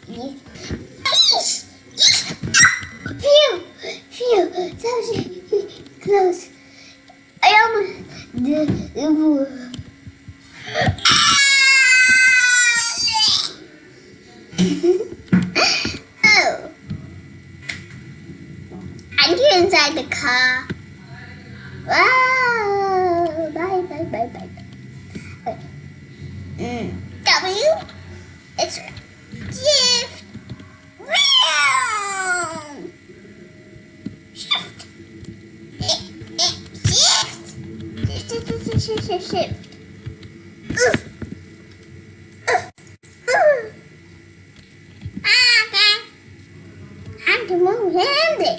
Yes. Phew. Phew. That was close. I almost. Oh. I'm here inside the car. Wow. Bye, bye, bye, bye. Okay. W. It's shift. Round. Shift. Shift. Shift. Okay. I'm the more handy.